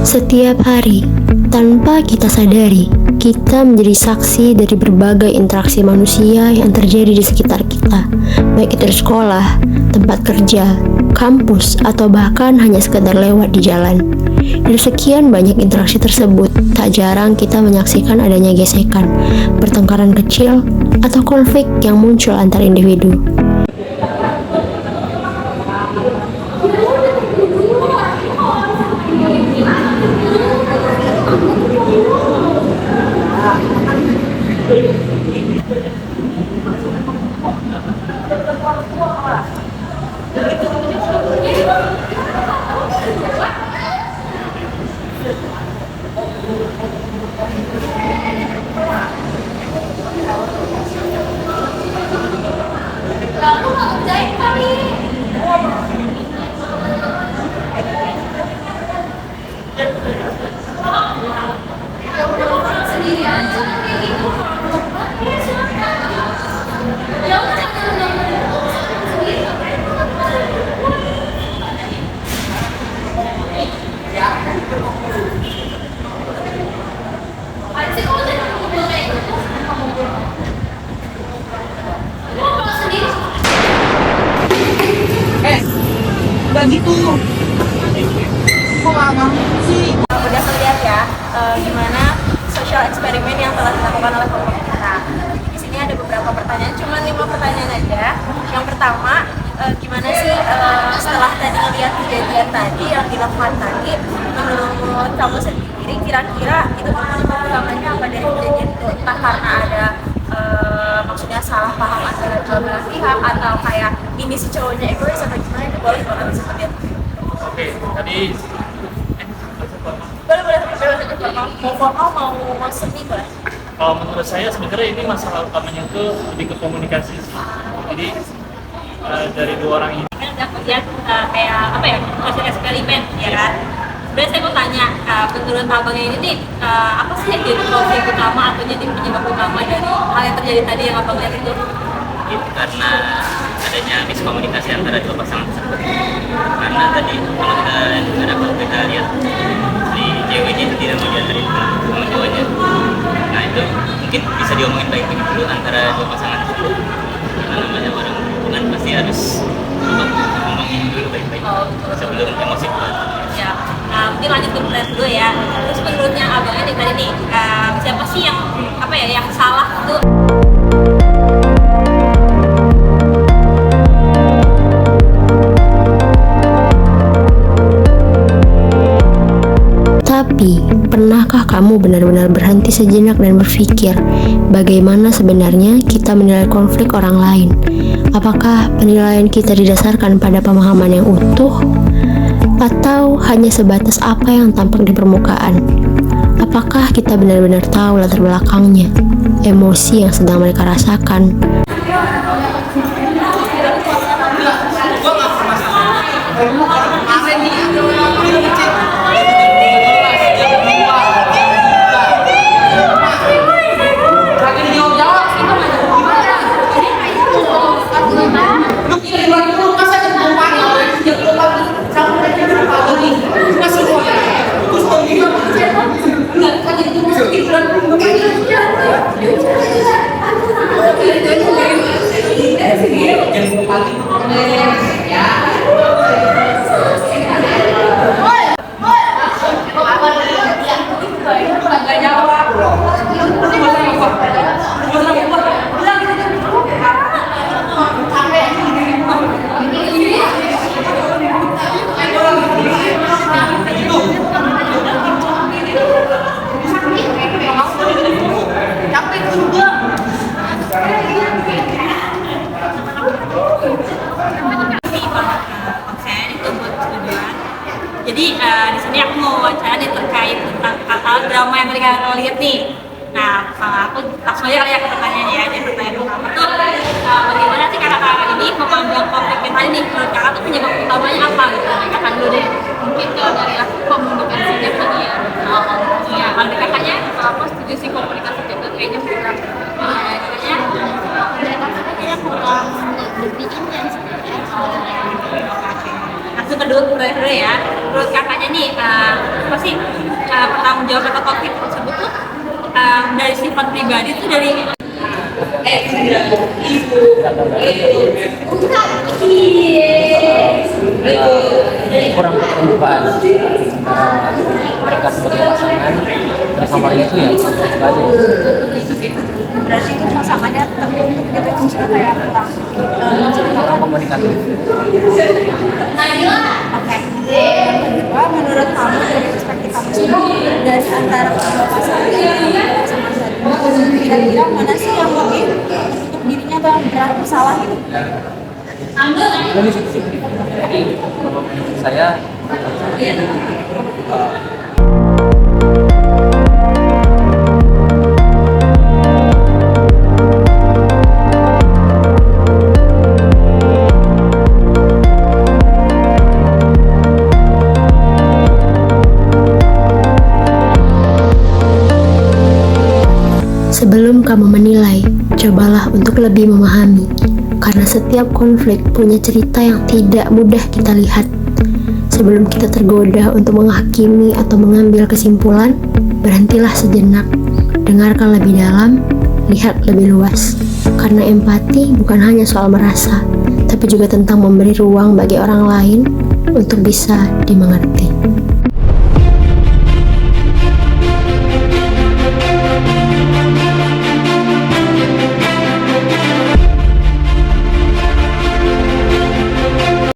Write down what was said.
Setiap hari, tanpa kita sadari, kita menjadi saksi dari berbagai interaksi manusia yang terjadi di sekitar kita, baik itu di sekolah, tempat kerja, kampus, atau bahkan hanya sekedar lewat di jalan. Dari sekian banyak interaksi tersebut, tak jarang kita menyaksikan adanya gesekan, pertengkaran kecil, atau konflik yang muncul antar individu. Gak gitu. Kok lama sih? Udah melihat ya gimana social eksperimen yang telah dilakukan oleh kelompok kita. Di sini ada beberapa pertanyaan, cuma 5 pertanyaan aja. Yang pertama, gimana sih setelah tadi melihat kejadian tadi yang dilakukan tadi, menurut kamu sendiri kira-kira itu penyebab utamanya apa dari kejadian itu? Entah karena ada maksudnya salah paham antara dua belah pihak, atau kayak ini si cowoknya egois atau gimana, itu boleh banget seperti itu. Oke, tadi boleh mau formal mau semi boleh. kalau menurut saya sebenarnya ini masalah utamanya itu lebih ke komunikasi sih. Jadi dari dua orang ini Kan udah melihat kayak apa ya, hasil eksperimen ya kan. Sebenarnya saya mau tanya, menurut abangnya ini nih, apa sih yang jadi konflik utama atau jadi penyebab utama dari hal yang terjadi tadi yang abang lihat itu? Karena adanya miskomunikasi antara dua pasangan tersebut. Karena tadi kalau kita lihat si ceweknya itu tidak mau diantarin sama cowoknya. Nah itu mungkin bisa diomongin baik-baik dulu antara dua pasangan tersebut. Karena namanya orang hubungan pasti harus ngomongin dulu baik-baik sebelum emosi keluar. Ya, mungkin lanjut ke pertanyaan dulu ya. Terus menurutnya abangnya nih tadi nih, siapa sih yang apa ya yang salah tuh? Tapi, pernahkah kamu benar-benar berhenti sejenak dan berpikir bagaimana sebenarnya kita menilai konflik orang lain? Apakah penilaian kita didasarkan pada pemahaman yang utuh? Atau hanya sebatas apa yang tampak di permukaan? Apakah kita benar-benar tahu latar belakangnya, emosi yang sedang mereka rasakan? drama yang tadi kalian lihat nih. Nah, aku langsung aja kali ya ke pertanyaannya ya. Jadi pertanyaan pertama tuh, bagaimana sih kakak-kakak ini memandang konflik yang tadi nih? Menurut kakak tuh penyebab utamanya apa gitu? Dari kakak dulu deh. Mungkin kalau dari aku komunikasinya tadi ya. Iya, kalau dari kakaknya, aku setuju sih komunikasi itu kayaknya kurang. Kayaknya komunikasinya kurang lebih intens ya. Langsung kedua dulu ya. Menurut kakaknya nih, apa sih pertanggung jawab atas konflik tersebut tuh dari sifat pribadi tuh dari kurang keterbukaan antara mereka sebagai pasangan bersama itu ya pribadi. berarti itu pasangannya terbentuk gitu itu sudah kayak kurang Komunikatif. Oke. Kedua, menurut kamu dari perspektif kamu sendiri dari antara kedua pasangan sama kira-kira mana sih yang lebih untuk dirinya bang berat salah gitu? Ini sih. Jadi kalau menurut saya Sebelum kamu menilai, cobalah untuk lebih memahami, karena setiap konflik punya cerita yang tidak mudah kita lihat. Sebelum kita tergoda untuk menghakimi atau mengambil kesimpulan, berhentilah sejenak, dengarkan lebih dalam, lihat lebih luas. Karena empati bukan hanya soal merasa, tapi juga tentang memberi ruang bagi orang lain untuk bisa dimengerti.